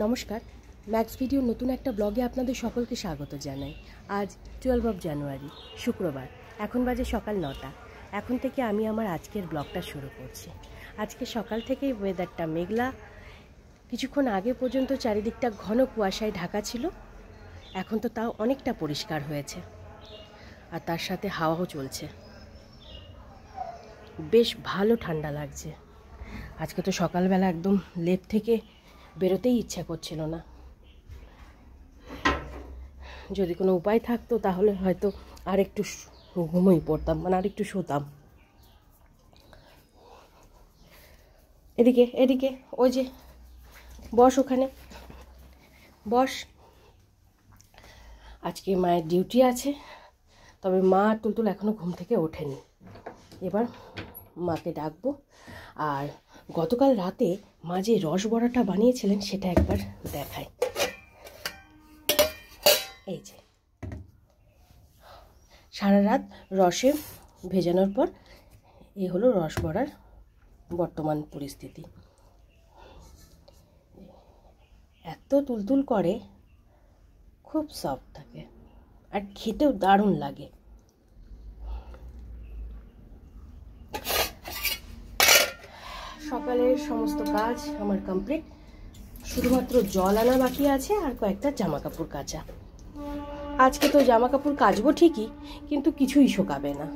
নমস্কার, max video নতুন একটা ব্লগে আপনাদের সকলকে স্বাগত জানাই। আজ 12 জানুয়ারি শুক্রবার, এখন বাজে সকাল 9টা। এখন থেকে আমি আমার আজকের ব্লগটা শুরু করছি। আজকে সকাল থেকেই ওয়েদারটা মেঘলা, কিছুক্ষণ আগে পর্যন্ত চারিদিকটা ঘন কুয়াশায় ঢাকা ছিল, এখন তো তাও অনেকটা পরিষ্কার হয়েছে আর তার সাথে হাওয়াও চলছে, বেশ ভালো ঠান্ডা লাগছে। আজকে তো সকালবেলা একদম লেপ থেকে বেরোতেই ইচ্ছা করছিল না। যদি কোনো উপায় থাকতো তাহলে হয়তো আর একটু ঘুমিয়ে পড়তাম, মানে আর একটু শুতাম। এদিকে এদিকে ওই যে বস, ওখানে বস। আজকে মায়ের ডিউটি আছে, তবে মা আর তুলতুল এখনও ঘুম থেকে ওঠেনি। এবার মাকে ডাকবো। আর গতকাল রাতে মা যে রস বড়াটা বানিয়েছিলেন সেটা একবার দেখায়। এই যে সারা রাত রসে ভেজানোর পর এই হলো রস বড়ার বর্তমান পরিস্থিতি। এত তুলতুল করে, খুব সফট থাকে আর খেতেও দারুণ লাগে। সকালের সমস্ত কাজ আমার কমপ্লিট, শুধুমাত্র জল আনা বাকি আছে আর কয়েকটা জামা কাপড় কাচা। আজকে তো জামা কাপড় কাচবো ঠিকই, কিন্তু কিছুই শুকাবে না।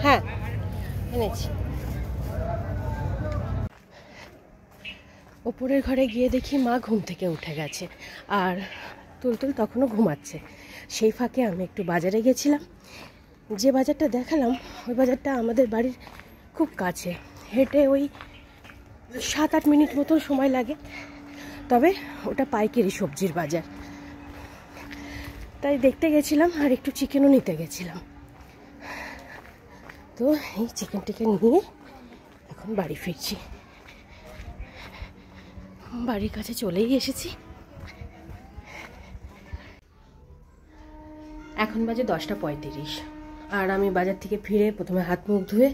হ্যাঁ, এনেছি। ওপরের ঘরে গিয়ে দেখি মা ঘুম থেকে উঠে গেছে আর তুলতুল তখনও ঘুমাচ্ছে। সেই ফাঁকে আমি একটু বাজারে গেছিলাম। যে বাজারটা দেখালাম ওই বাজারটা আমাদের বাড়ির খুব কাছে, হেঁটে ওই 7-8 মিনিট মতো সময় লাগে, তবে ওটা পাইকারি সবজির বাজার। তাই দেখতে গেছিলাম আর একটু চিকেনও নিতে গেছিলাম। তো এই চিকেন টিকেন নিয়ে এখন বাড়ি ফিরছি। বাড়ির কাছে চলেই এসেছি। এখন বাজে 10:35 আর আমি বাজার থেকে ফিরে প্রথমে হাত মুখ ধুয়ে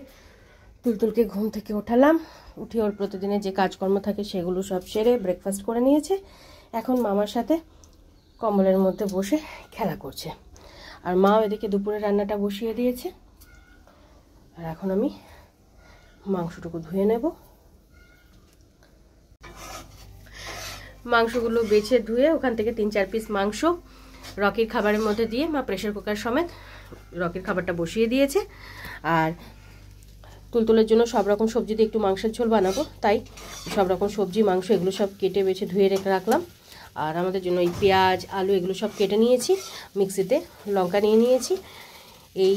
তুলতুলকে ঘুম থেকে ওঠালাম। উঠে ওর প্রতিদিনের যে কাজকর্ম থাকে সেগুলো সব সেরে ব্রেকফাস্ট করে নিয়েছে। এখন মামার সাথে কম্বলের মধ্যে বসে খেলা করছে, আর মাও এদিকে দুপুরে রান্নাটা বসিয়ে দিয়েছে। আর এখন আমি মাংসটুকু ধুয়ে নেব। মাংসগুলো বেছে ধুয়ে ওখান থেকে 3-4 পিস মাংস রকির খাবারের মধ্যে দিয়ে মা প্রেসার কুকার সমেত রকির খাবারটা বসিয়ে দিয়েছে। আর তুলতুলের জন্য সব রকম সবজি দিয়ে একটু মাংসের ঝোল বানাবো, তাই সব রকম সবজি মাংস এগুলো সব কেটে বেছে ধুয়ে রেখে রাখলাম। আর আমাদের জন্য এই পেঁয়াজ আলু এগুলো সব কেটে নিয়েছি, মিক্সিতে লঙ্কা নিয়ে নিয়েছি। এই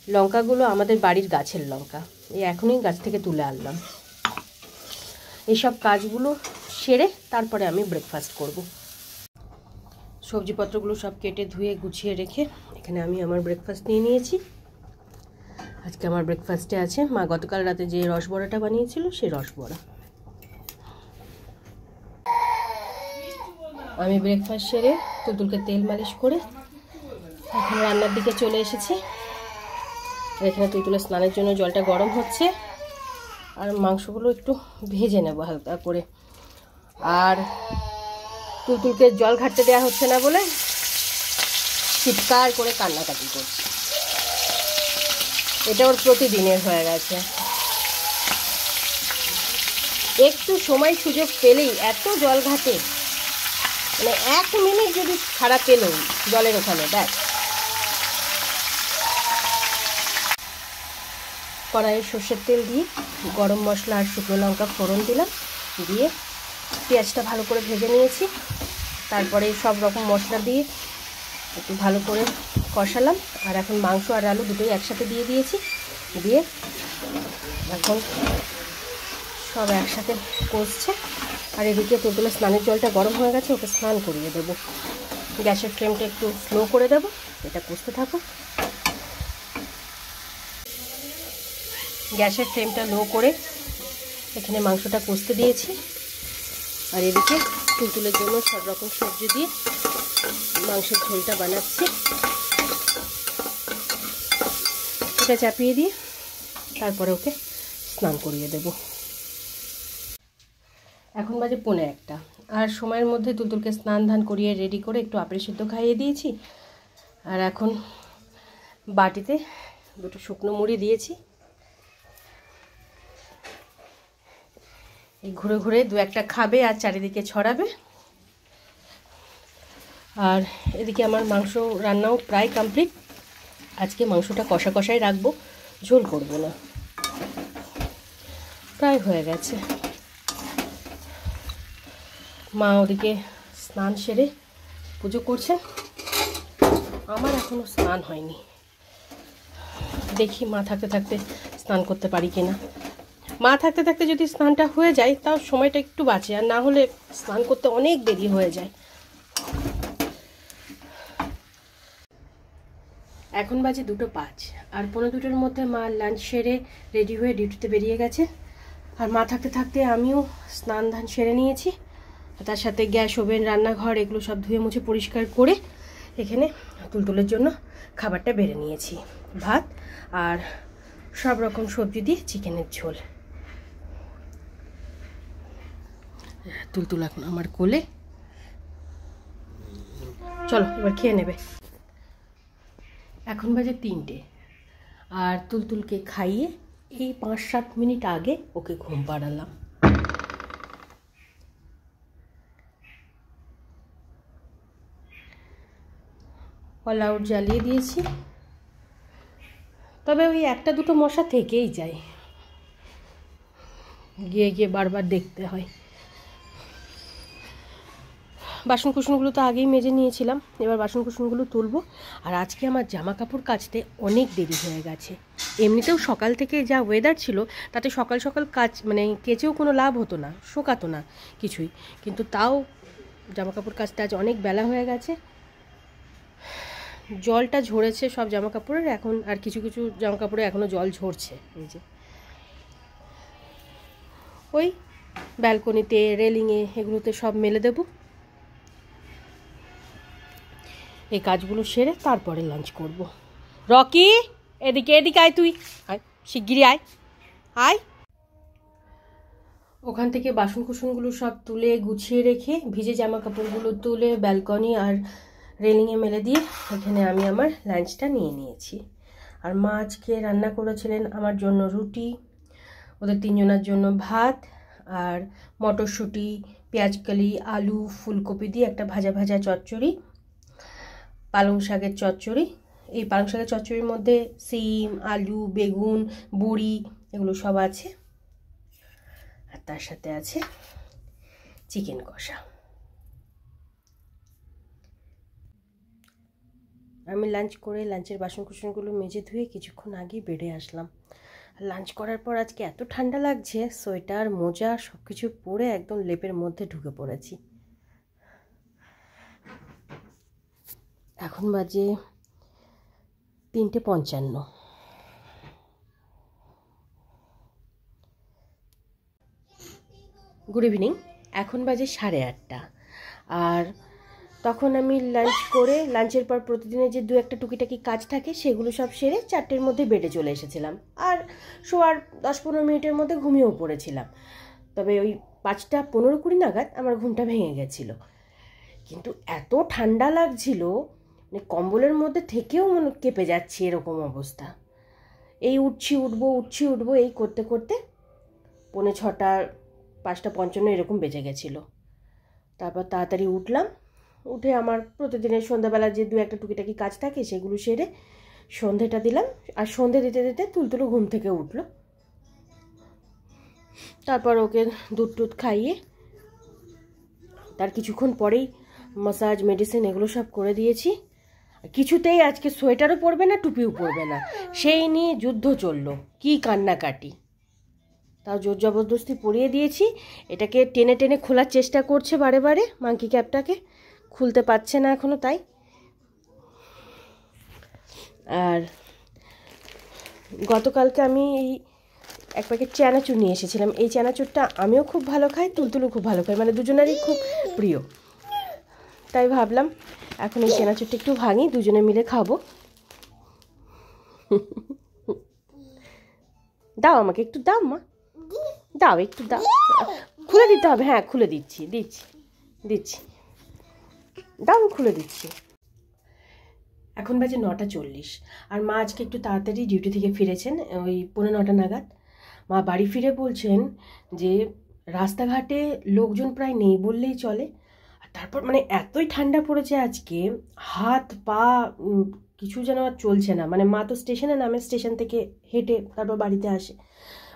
লঙ্কাগুলো আমাদের বাড়ির গাছের লঙ্কা, এই এখনই গাছ থেকে তুলে আনলাম। এইসব কাজগুলো সেরে তারপরে আমি ব্রেকফাস্ট করব। সবজিপত্রগুলো সব কেটে ধুয়ে গুছিয়ে রেখে এখানে আমি আমার ব্রেকফাস্ট নিয়ে নিয়েছি। আজকে আমার ব্রেকফাস্টে আছে মা গতকাল রাতে যে রসবড়াটা বানিয়েছিল সেই রসবড়া। আমি ব্রেকফাস্ট সেরে তুলতুলকে তেল মালিশ করে এখন রান্নার দিকে চলে এসেছি। এখানে তুলতুলের স্নানের জন্য জলটা গরম হচ্ছে, আর মাংসগুলো একটু ভেজে নেব হালকা করে। আর তুলতুলকে জল ঘাটতে দেওয়া হচ্ছে না বলে চিৎকার করে কান্নাকাটি করছে। এটা ওর প্রতিদিনের হয়ে গেছে। একটু সময় সুযোগ পেলেই এত জল ঘাটে, মানে 1 মিনিট যদি ছাড়া পেল জলের ওখানে, দেখ। কড়াইয়ে সর্ষের তেল দিয়ে গরম মশলা আর শুকনো লঙ্কা ফোড়ন দিলাম, দিয়ে পেঁয়াজটা ভালো করে ভেজে নিয়েছি। তারপরে সব রকম মশলা দিয়ে একটু ভালো করে কষালাম। আর এখন মাংস আর আলু দুটোই একসাথে দিয়ে দিয়েছি, দিয়ে এখন সব একসাথে কষছে। আর এদিকে তুলতুলের স্নানের জলটা গরম হয়ে গেছে, ওকে স্নান করিয়ে দেবো। গ্যাসের ফ্লেমটা একটু স্লো করে দেবো, এটা কষতে থাকো। গ্যাসের ফ্লেমটা লো করে এখানে মাংসটা কষতে দিয়েছি। আর এদিকে তুলতুলের জন্য সব রকম সবজি দিয়ে মাংসের ঝোলটা বানাচ্ছি। এটা চাপিয়ে দিয়ে তারপরে ওকে স্নান করিয়ে দেব। এখন বাজে 1:45, আর সময়ের মধ্যে তুলতুলকে স্নান ধান করিয়ে রেডি করে একটু আপেল সিদ্ধ খাইয়ে দিয়েছি। আর এখন বাটিতে 2টো শুকনো মুড়ি দিয়েছি। এই ঘুরে ঘুরে 2-1টা খাবে আর চারিদিকে ছড়াবে। আর এদিকে আমার মাংস রান্নাও প্রায় কমপ্লিট। আজকে মাংসটা কষা কষাই রাখবো, ঝোল করব না, প্রায় হয়ে গেছে। মা ওদিকে স্নান সেরে পুজো করছে, আমার এখনো স্নান হয়নি। দেখি মা থাকতে থাকতে স্নান করতে পারি কিনা। মা থাকতে থাকতে যদি স্নানটা হয়ে যায় তাও সময়টা একটু বাঁচে, আর না হলে স্নান করতে অনেক দেরি হয়ে যায়। এখন বাজে 2:05, আর 1:45-র মধ্যে মা লাঞ্চ সেরে রেডি হয়ে ডিউটিতে বেরিয়ে গেছে। আর মা থাকতে থাকতে আমিও স্নান ধান সেরে নিয়েছি। তার সাথে গ্যাস, ওভেন, রান্নাঘর এগুলো সব ধুয়ে মুছে পরিষ্কার করে এখানে তুলতুলের জন্য খাবারটা বেড়ে নিয়েছি। ভাত আর সব রকম সবজি দিয়ে চিকেনের ঝোল। তুলতুল এখন আমার কোলে, চলো এবার খেয়ে নেবে। এখন বাজে 3টে, আর তুলতুলকে খাইয়ে এই 5-7 মিনিট আগে ওকে ঘুম পাড়ালাম। অল আউট জ্বালিয়ে দিয়েছি, তবে ওই 1-2টো মশা থেকেই যায়, গিয়ে গিয়ে বারবার দেখতে হয়। বাসন কুসনগুলো তো আগেই মেজে নিয়েছিলাম, এবার বাসন কুসনগুলো তুলবো। আর আজকে আমার জামা কাপড় কাচতে অনেক দেরি হয়ে গেছে। এমনিতেও সকাল থেকে যা ওয়েদার ছিল তাতে সকাল সকাল কাচ মানে কেচেও কোনো লাভ হতো না, শোকাতো না কিছুই, কিন্তু তাও জামা কাপড় কাচতে আজ অনেক বেলা হয়ে গেছে। জলটা ঝরেছে সব জামা কাপড়ের এখন, আর কিছু কিছু জামা কাপড়ে এখনও জল ঝরছে। এই যে ওই ব্যালকনিতে, রেলিংয়ে এগুলোতে সব মেলে দেবো। এই কাজগুলো সেরে তারপরে লাঞ্চ করব। রকি, এদিকে এদিকে আয়, তুই আয়, শিগগিরই আয় আয়। ওখান থেকে বাসন কুসনগুলো সব তুলে গুছিয়ে রেখে ভিজে জামা কাপড়গুলো তুলে ব্যালকনি আর রেলিংয়ে মেলে দিয়ে এখানে আমি আমার লাঞ্চটা নিয়ে নিয়েছি। আর মা আজকে রান্না করেছিলেন আমার জন্য রুটি, ওদের 3জনের জন্য ভাত, আর মটরশুঁটি, পেঁয়াজকালি, আলু, ফুলকপি দিয়ে একটা ভাজা ভাজা চচ্চড়ি, পালং শাকের চচ্চড়ি। এই পালং শাকের চচ্চড়ির মধ্যে সিম, আলু, বেগুন, বড়ি এগুলো সব আছে, আর তার সাথে আছে চিকেন কষা। আমি লাঞ্চ করে লাঞ্চের বাসন কুসনগুলো মেজে ধুয়ে কিছুক্ষণ আগেই বেড়ে আসলাম। লাঞ্চ করার পর আজকে এত ঠান্ডা লাগছে, সোয়েটার, মোজা সব কিছু পরে একদম লেপের মধ্যে ঢুকে পড়েছি। এখন বাজে 3:55। Good evening. এখন বাজে 8:30, আর তখন আমি লাঞ্চ করে, লাঞ্চের পর প্রতিদিনের যে 2-1টা টুকিটাকি কাজ থাকে সেগুলো সব সেরে 4টের মধ্যে বেডে চলে এসেছিলাম। আর শোয়ার 10-15 মিনিটের মধ্যে ঘুমিয়েও পড়েছিলাম। তবে ওই 5:15-20 নাগাদ আমার ঘুমটা ভেঙে গেছিলো। কিন্তু এত ঠান্ডা লাগছিল, মানে কম্বলের মধ্যে থেকেও মনে কেঁপে যাচ্ছি, এরকম অবস্থা। এই উঠছি উঠবো এই করতে করতে 5:45, 5:55 এরকম বেজে গেছিলো। তারপর তাড়াতাড়ি উঠলাম, উঠে আমার প্রতিদিনের সন্ধ্যাবেলা যে 2-1টা টুকিটাকি কাজ থাকে সেগুলো সেরে সন্ধেটা দিলাম। আর সন্ধে দিতে দিতে তুলতুলো ঘুম থেকে উঠলো। তারপর ওকে দুধ টুধ খাইয়ে তার কিছুক্ষণ পরেই মাসাজ, মেডিসিন এগুলো সব করে দিয়েছি। কিছুতেই আজকে সোয়েটারও পরবে না, টুপিও পরবে না, সেই নিয়ে যুদ্ধ চললো, কি কান্নাকাটি। তাও জোর জবরদস্তি পরিয়ে দিয়েছি। এটাকে টেনে টেনে খোলার চেষ্টা করছে বারে বারে, মাঙ্কি ক্যাপটাকে খুলতে পারছে না এখনো, তাই। আর গতকালকে আমি এই এক প্যাকেট চানাচুর নিয়ে এসেছিলাম। এই চানাচুরটা আমিও খুব ভালো খাই, তুলতুলও খুব ভালো খাই, মানে দুজনেরই খুব প্রিয়। তাই ভাবলাম এখন এই চানাচুরটা একটু ভাঙি, দুজনে মিলে খাবো। দাও আমাকে একটু, দাও মা, দাও একটু, দাও। খুলে দিতে হবে, হ্যাঁ খুলে দিচ্ছি, দিচ্ছি, দাও আমি খুলে দিচ্ছি। এখন বাজে 9:40, আর মা আজকে একটু তাড়াতাড়ি ডিউটি থেকে ফিরেছেন, ওই 9:15 নাগাদ। মা বাড়ি ফিরে বলছেন যে রাস্তাঘাটে লোকজন প্রায় নেই বললেই চলে। আর তারপর মানে এতই ঠান্ডা পড়েছে আজকে, হাত পা কিছু যেন আর চলছে না। মানে মা তো স্টেশনে নামে, স্টেশন থেকে হেঁটে তারপর বাড়িতে আসে।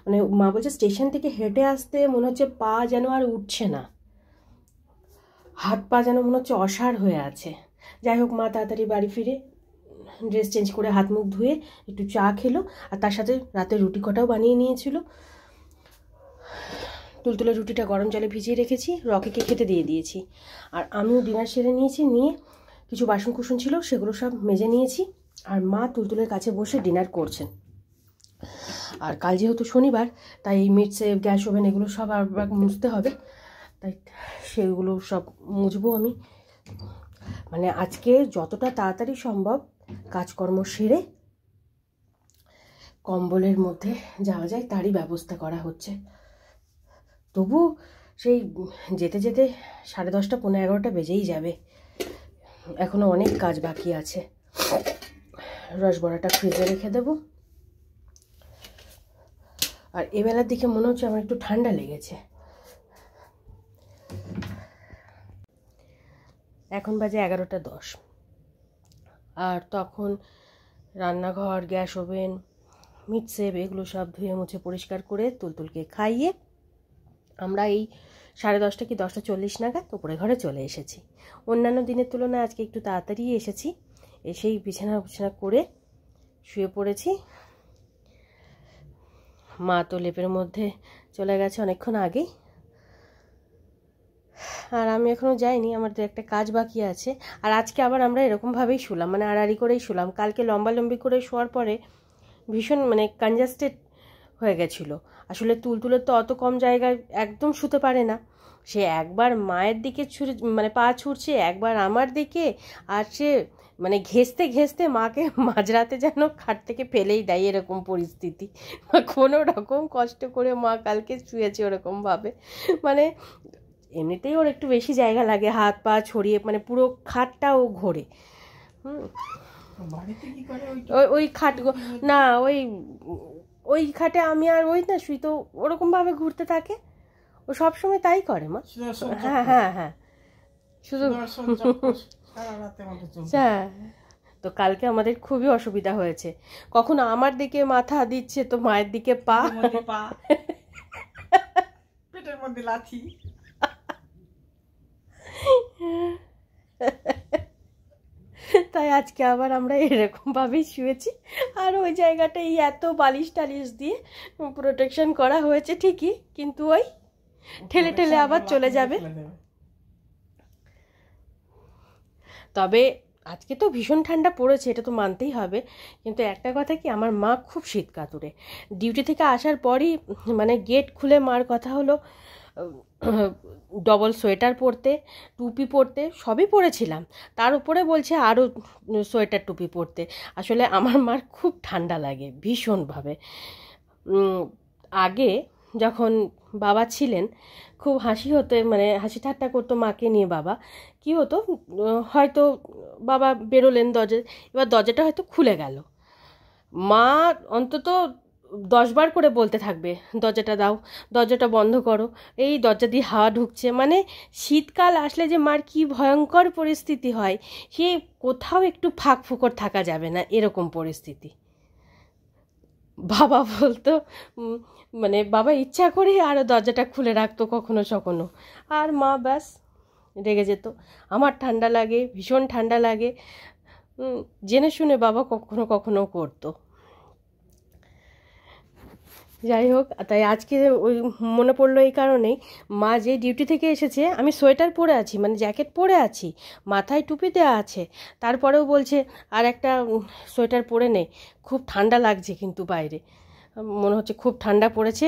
মানে মা বলছে স্টেশন থেকে হেঁটে আসতে মনে হচ্ছে পা যেন আর উঠছে না, হাত পা যেন মনে হচ্ছে অসাড় হয়ে আছে। যাই হোক, মা তাড়াতাড়ি বাড়ি ফিরে ড্রেস চেঞ্জ করে হাত মুখ ধুয়ে একটু চা খেলো, আর তার সাথে রাতে রুটি কটাও বানিয়ে নিয়েছিল। তুলতুলের রুটিটা গরম জলে ভিজিয়ে রেখেছি, রকিকে খেতে দিয়ে দিয়েছি। আর আমিও ডিনার সেরে নিয়েছি, নিয়ে কিছু বাসন কুসন ছিল সেগুলো সব মেজে নিয়েছি। আর মা তুলতুলের কাছে বসে ডিনার করছেন। আর কাল যেহেতু শনিবার, তাই মিটসে গ্যাস ওভেন এগুলো সব আবার মুছতে হবে, তাই সেগুলো সব মুছবো আমি। মানে আজকে যতটা তাড়াতাড়ি সম্ভব কাজকর্ম সেরে কম্বলের মধ্যে যাওয়া যায় তারই ব্যবস্থা করা হচ্ছে। তবু সেই যেতে যেতে 10:30 11:30 বেজেই যাবে, এখনো অনেক কাজ বাকি আছে। রসবড়াটা ফ্রিজে রেখে দেব। আর এবেলার দিকে মনে হচ্ছে আমার একটু ঠান্ডা লেগেছে। এখন বাজে 11:10, আর তখন রান্নাঘর, গ্যাস ওভেন, মিটসেভ এগুলো সব ধুয়ে মুছে পরিষ্কার করে তুলতুলকে খাইয়ে আমরা এই 10:30 কি 10:40 নাগাদ উপরে ঘরে চলে এসেছি। অন্যান্য দিনের তুলনায় আজকে একটু তাড়াতাড়ি এসেছি। এসেই বিছানা করে শুয়ে পড়েছি। মা তো লেপের মধ্যে চলে গেছে অনেকক্ষণ আগেই, আর আমি এখনও যাইনি, আমার তো একটা কাজ বাকি আছে। আর আজকে আবার আমরা এরকমভাবেই শুলাম, মানে আড়াআড়ি করেই শুলাম। কালকে লম্বালম্বি করে শোয়ার পরে ভীষণ মানে কনজাস্টেড হয়ে গেছিলো। আসলে তুলতুলের তো অত কম জায়গায় একদম শুতে পারে না, সে একবার মায়ের দিকে মানে পা ছুটছে, একবার আমার দিকে, আর সে মানে ঘেঁষতে ঘেঁষতে মাকে মাঝরাতে যেন খাট থেকে ফেলেই দেয়, এরকম পরিস্থিতি। কোনো রকম কষ্ট করে মা কালকে শুয়েছে ওরকমভাবে। মানে এমনিতেই ওর একটু বেশি জায়গা লাগে, হাত পা ছড়িয়ে মানে পুরো খাটটা ও ঘোরে। ওই খাট না, ওই খাটে আমি আর ওই না শুই, তো ওরকমভাবে ঘুরতে থাকে ও, সবসময় তাই করে মা। হ্যাঁ হ্যাঁ হ্যাঁ, শুধু হ্যাঁ। তো কালকে আমাদের খুবই অসুবিধা হয়েছে, কখনো আমার দিকে মাথা দিচ্ছে তো মায়ের দিকে পা, পেটের মধ্যে লাথি। তাই আজকে আবার আমরা এরকমভাবেই শুয়েছি। আর ওই জায়গাটাই এত বালিশ টালিশ দিয়ে প্রোটেকশন করা হয়েছে ঠিকই, কিন্তু ওই ঠেলে ঠেলে আবার চলে যাবে। তবে আজকে তো ভীষণ ঠান্ডা পড়েছে, এটা তো মানতেই হবে। কিন্তু একটা কথা কি, আমার মা খুব শীত কাতুরে। ডিউটি থেকে আসার পরই মানে গেট খুলে মার কথা হলো ডবল সোয়েটার পরতে, টুপি পরতে, সবই পরেছিলাম, তার উপরে বলছে আরও সোয়েটার টুপি পরতে। আসলে আমার মার খুব ঠান্ডা লাগে ভীষণভাবে। আগে যখন বাবা ছিলেন খুব হাসি হতো, মানে হাসি ঠাট্টা করতো মাকে নিয়ে। বাবা কি হতো, হয়তো বাবা বেরোলেন এবার দরজাটা হয়তো খুলে গেল, মা অন্তত 10 বার করে বলতে থাকবে দরজাটা দাও, দরজাটা বন্ধ করো, এই দরজা দিয়ে হাওয়া ঢুকছে। মানে শীতকাল আসলে যে মার কি ভয়ঙ্কর পরিস্থিতি হয়, সে কোথাও একটু ফাঁক ফোকর থাকা যাবে না, এরকম পরিস্থিতি। বাবা বলতো মানে বাবা ইচ্ছা করে আরও দরজাটা খুলে রাখতো কখনো সখনো, আর মা ব্যাস রেগে যেত। আমার ঠান্ডা লাগে, ভীষণ ঠান্ডা লাগে, জেনে শুনে বাবা কখনো কখনো করতো। যাই হোক, তাই আজকে ওই মনে পড়লো এই কারণেই, মা যে ডিউটি থেকে এসেছে, আমি সোয়েটার পরে আছি, মানে জ্যাকেট পরে আছি, মাথায় টুপি দেওয়া আছে, তারপরেও বলছে আর একটা সোয়েটার পরে নে, খুব ঠান্ডা লাগছে কিন্তু বাইরে। মনে হচ্ছে খুব ঠান্ডা পড়েছে।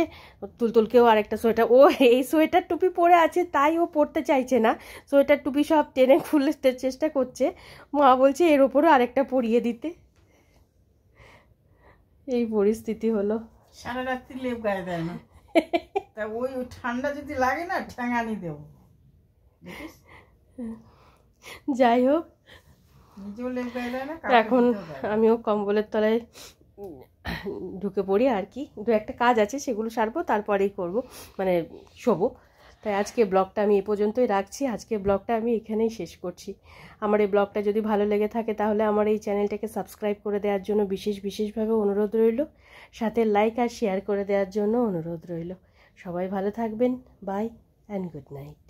তুলতুলকেও আরেকটা সোয়েটার, ও এই সোয়েটার টুপি পরে আছে তাই ও পরতে চাইছে না, সোয়েটার টুপি সব টেনে খুলতে চেষ্টা করছে। মা বলছে এর ওপরও আরেকটা পরিয়ে দিতে। এই পরিস্থিতি হলো। সারা রাত্রি লেপ গায়ে দেয় না, তা ওই ঠান্ডা যদি লাগে না ঠ্যাঙানি দেবো। যাই হোক, নিজেও লেপ গায়ে দেয় না, এখন আমিও কম্বলের তলায় ঢুকে পড়ি আর কি। দু একটা কাজ আছে সেগুলো সারবো, তারপরেই করব, মানে শোবো। তাই আজকে ব্লগটা আমি এ পর্যন্তই রাখছি। আজকে ব্লগটা আমি এখানেই শেষ করছি। আমার এই ব্লগটা যদি ভালো লেগে থাকে তাহলে আমার এই চ্যানেলটাকে সাবস্ক্রাইব করে দেওয়ার জন্য বিশেষভাবে অনুরোধ রইল, সাথে লাইক আর শেয়ার করে দেওয়ার জন্য অনুরোধ রইল। সবাই ভালো থাকবেন। Bye and good night.